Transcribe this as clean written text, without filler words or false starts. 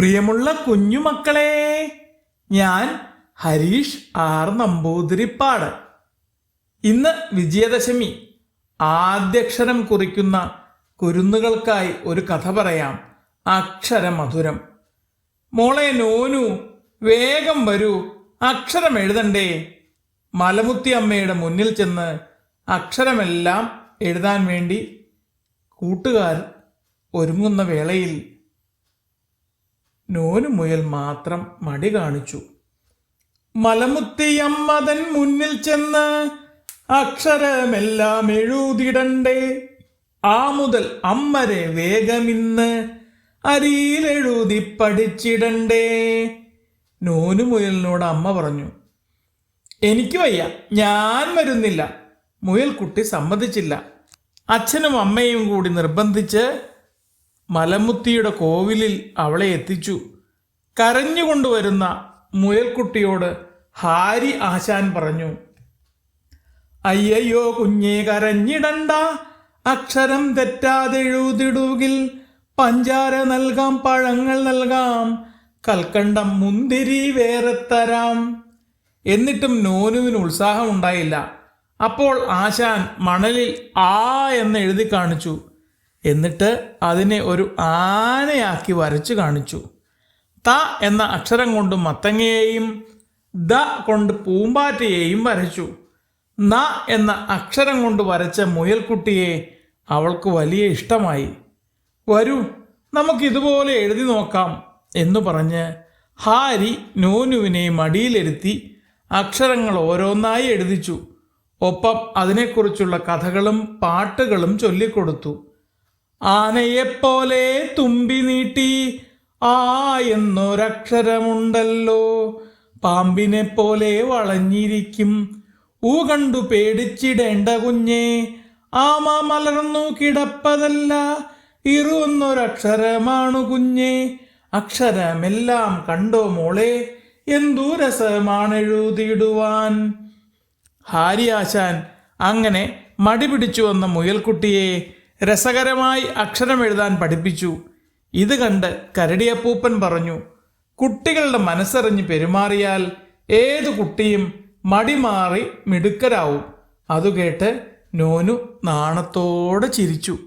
പ്രിയമുള്ള കുഞ്ഞുമക്കളെ, ഞാൻ ഹരീഷ് ആർ നമ്പൂതിരിപ്പാട്. ഇന്ന് വിജയദശമി. ആദ്യക്ഷരം കുറിക്കുന്ന കുരുന്നുകൾക്കായി ഒരു കഥ പറയാം. അക്ഷരമധുരം. മോളെ നോനു, വേഗം വരൂ, അക്ഷരം എഴുതണ്ടേ. മലമുത്തി അമ്മയുടെ മുന്നിൽ ചെന്ന് അക്ഷരമെല്ലാം എഴുതാൻ വേണ്ടി കൂട്ടുകാർ ഒരുങ്ങുന്ന വേളയിൽ നോനു മുയൽ മാത്രം മടി കാണിച്ചു. മലമുത്തിയമ്മതൻ മുന്നിൽ ചെന്ന് അക്ഷരമെല്ലാം എഴുതിടണ്ടേ. ആ മുതൽ അമ്മരെ വേഗമിന്ന് അരിയിലെഴുതി പഠിച്ചിടണ്ടേ. നോനു മുയലിനോട് അമ്മ പറഞ്ഞു. എനിക്ക് വയ്യ, ഞാൻ വരുന്നില്ല. മുയൽക്കുട്ടി സമ്മതിച്ചില്ല. അച്ഛനും അമ്മയും കൂടി നിർബന്ധിച്ച് മലമുത്തിയുടെ കോവിലിൽ അവളെ എത്തിച്ചു. കരഞ്ഞുകൊണ്ടുവരുന്ന മുയൽക്കുട്ടിയോട് ഹാരി ആശാൻ പറഞ്ഞു, അയ്യയ്യോ കുഞ്ഞേ, കരഞ്ഞിടണ്ട, അക്ഷരം തെറ്റാതെഴുതിടുകിൽ പഞ്ചാര നൽകാം, പഴങ്ങൾ നൽകാം, കൽക്കണ്ടം മുന്തിരി വേറെ തരാം. എന്നിട്ടും നോനുവിന് ഉത്സാഹമുണ്ടായില്ല. അപ്പോൾ ആശാൻ മണലിൽ ആ എന്ന് എഴുതി കാണിച്ചു. എന്നിട്ട് അതിനെ ഒരു ആനയാക്കി വരച്ചു കാണിച്ചു. ത എന്ന അക്ഷരം കൊണ്ട് മത്തങ്ങയെയും ദ കൊണ്ട് പൂമ്പാറ്റയെയും വരച്ചു. ന എന്ന അക്ഷരം കൊണ്ട് വരച്ച മുയൽക്കുട്ടിയെ അവൾക്ക് വലിയ ഇഷ്ടമായി. വരൂ, നമുക്കിതുപോലെ എഴുതി നോക്കാം എന്ന് പറഞ്ഞ് ഹാരി നോനുവിനെ മടിയിലിരുത്തി അക്ഷരങ്ങൾ ഓരോന്നായി എഴുതിച്ചു. ഒപ്പം അതിനെക്കുറിച്ചുള്ള കഥകളും പാട്ടുകളും ചൊല്ലിക്കൊടുത്തു. ആനയെപ്പോലെ തുമ്പി നീട്ടി ആ എന്നൊരക്ഷരമുണ്ടല്ലോ, പാമ്പിനെ പോലെ വളഞ്ഞിരിക്കും, ഊ കണ്ടു പേടിച്ചിടേണ്ട കുഞ്ഞേ, ആമ മലർന്നു കിടപ്പതല്ല, ഇറു എന്നൊരക്ഷരമാണു കുഞ്ഞേ, അക്ഷരമെല്ലാം കണ്ടോ മോളെ, എന്തു രസമാണെഴുതിടുവാൻ. ഹാരി ആശാൻ അങ്ങനെ മടി പിടിച്ചു വന്ന മുയൽക്കുട്ടിയെ രസകരമായി അക്ഷരം എഴുതാൻ പഠിപ്പിച്ചു. ഇത് കണ്ട് കരടിയപ്പൂപ്പൻ പറഞ്ഞു, കുട്ടികളുടെ മനസ്സറിഞ്ഞ് പെരുമാറിയാൽ ഏതു കുട്ടിയും മടിമാറി മിടുക്കരാവും. അതുകേട്ട് നോനു നാണത്തോടെ ചിരിച്ചു.